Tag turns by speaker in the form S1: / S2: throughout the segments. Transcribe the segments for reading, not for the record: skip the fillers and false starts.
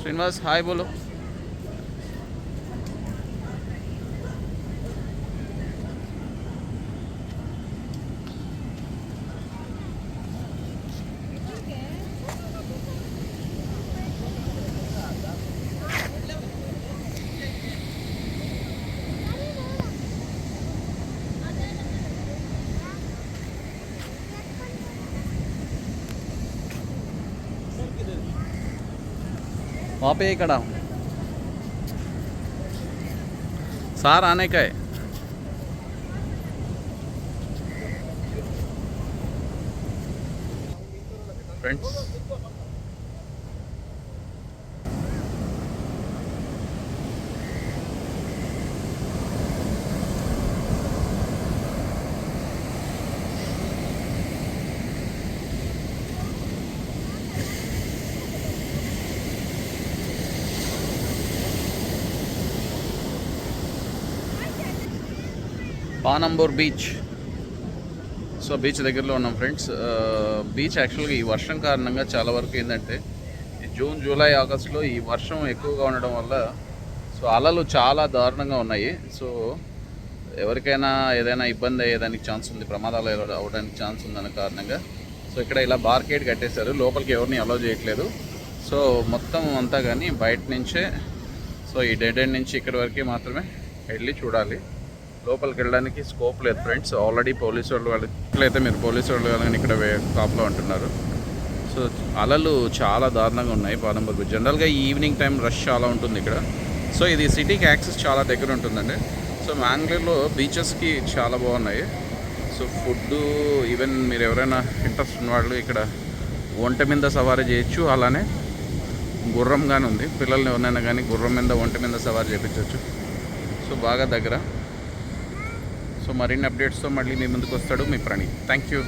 S1: श्रीनिवास हाय बोलो। वहाँ पे ही खड़ा हूँ, सार आने का है। Friends Panambur beach. So beach దగ్గరలో ఉన్నాం ఫ్రెండ్స్. బీచ్ యాక్చువల్గా ఈ వర్షం కారణంగా చాలా వరకు ఏంటంటే జూన్ జూలై ఆగస్టులో ఈ వర్షం ఎక్కువగా ఉండడం వల్ల సో అలలు చాలా దారుణంగా ఉన్నాయి. సో ఎవరికైనా ఏదైనా ఇబ్బంది అయ్యేదానికి ఛాన్స్ ఉంది, ప్రమాదాలు అవ్వడానికి ఛాన్స్ ఉందన్న కారణంగా సో ఇక్కడ ఇలా బార్కేడ్ కట్టేశారు. లోపలికి ఎవరిని అలౌ చేయట్లేదు. సో మొత్తం అంతా కానీ బయట నుంచే, సో ఈ డెడ్ ఎండ్ నుంచి ఇక్కడి వరకే మాత్రమే వెళ్ళి చూడాలి. లోపలికి వెళ్ళడానికి స్కోప్ లేదు ఫ్రెండ్స్. ఆల్రెడీ పోలీసు వాళ్ళు ఇట్లయితే మీరు పోలీసు వాళ్ళు కానీ ఇక్కడ కాపులో ఉంటున్నారు. సో అలలు చాలా దారుణంగా ఉన్నాయి పానంబూర్ బీచ్. జనరల్గా ఈవినింగ్ టైం రష్ చాలా ఉంటుంది ఇక్కడ. సో ఇది సిటీకి యాక్సెస్ చాలా దగ్గర ఉంటుందండి. సో మ్యాంగ్లూర్లో బీచెస్కి చాలా బాగున్నాయి. సో ఫుడ్డు ఈవెన్ మీరు ఎవరైనా ఇంట్రెస్ట్ ఉన్నవాళ్ళు ఇక్కడ ఒంట మీద సవారీ చేయొచ్చు. అలానే గుర్రం కానీ ఉంది, పిల్లల్ని ఎవరైనా కానీ గుర్రం మీద ఒంట మీద సవారీ చేయించవచ్చు. సో బాగా దగ్గర. సో మరిన్ని అప్డేట్స్తో మళ్ళీ మీ ముందుకు వస్తాడు మీ Praneeth. Thank you.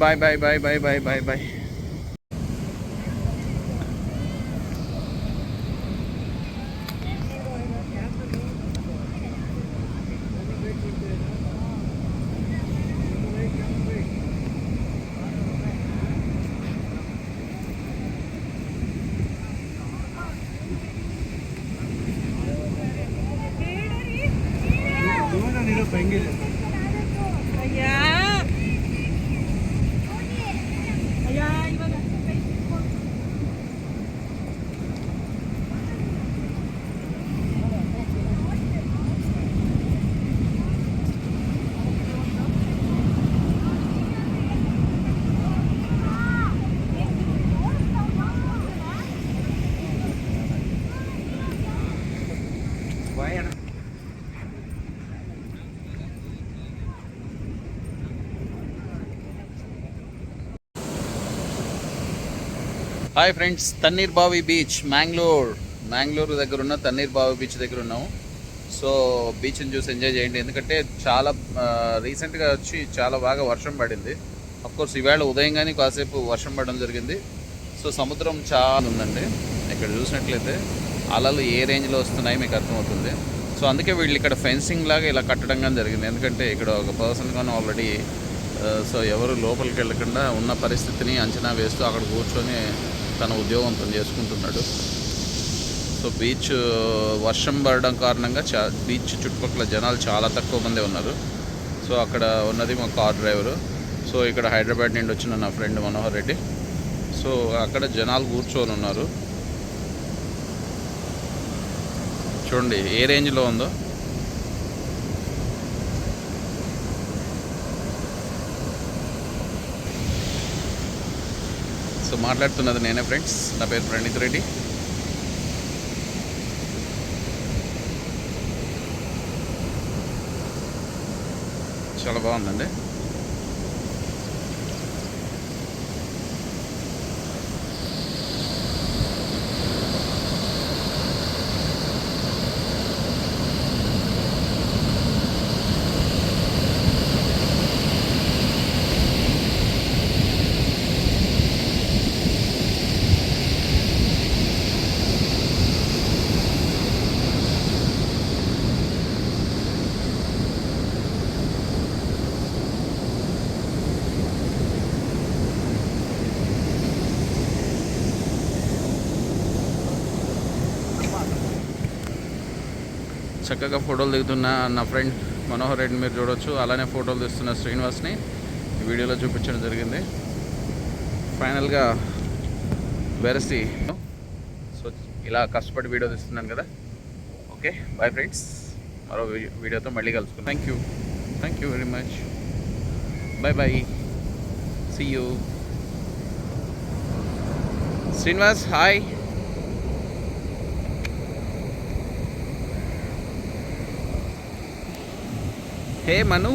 S1: Bye bye bye bye bye bye bye. Hi friends, Tannirbhavi beach Mangalore దగ్గర ఉన్న తన్నీర్ బావి బీచ్ దగ్గర ఉన్నాము. సో బీచ్ని చూసి ఎంజాయ్ చేయండి. ఎందుకంటే చాలా రీసెంట్గా వచ్చి చాలా బాగా వర్షం పడింది. అఫ్కోర్స్ ఈవేళ ఉదయం కానీ కాసేపు వర్షం పడడం జరిగింది. సో సముద్రం చాలా ఉందండి. ఇక్కడ చూసినట్లయితే అలలు ఏ రేంజ్లో వస్తున్నాయి మీకు అర్థమవుతుంది. సో అందుకే వీళ్ళు ఇక్కడ ఫెన్సింగ్ లాగా ఇలా కట్టడం కానీ జరిగింది. ఎందుకంటే ఇక్కడ ఒక పర్సన్ కానీ ఆల్రెడీ సో ఎవరు లోపలికి వెళ్ళకుండా ఉన్న పరిస్థితిని అంచనా వేస్తూ అక్కడ కూర్చొని తన ఉద్యోగం తను చేసుకుంటున్నాడు. సో బీచ్ వర్షం పడడం కారణంగా బీచ్ చుట్టుపక్కల జనాలు చాలా తక్కువ మంది ఉన్నారు. సో అక్కడ ఉన్నది మా కార్ డ్రైవరు. సో ఇక్కడ హైదరాబాద్ నుండి వచ్చిన నా ఫ్రెండ్ మనోహర్ రెడ్డి. సో అక్కడ జనాలు కూర్చొని ఉన్నారు. చూడండి ఏ రేంజ్లో ఉందో. సో మాట్లాడుతున్నది నేనే ఫ్రెండ్స్. నా పేరు ప్రణీత్ రెడ్డి. చాలా బాగుందండి. చక్కగా ఫోటోలు దిగుతున్న నా ఫ్రెండ్ మనోహర్ రెడ్డి మీరు చూడవచ్చు. అలానే ఫోటోలు తీస్తున్న శ్రీనివాస్ని ఈ వీడియోలో చూపించడం జరిగింది. ఫైనల్గా వెరసి. సో ఇలా కష్టపడి వీడియో తీస్తున్నాను కదా. Okay, bye friends. మరో వీడియోతో మళ్ళీ కలుసుకుందాం. Thank you very much. Bye. See you. Srinivas hi. Hey Manu.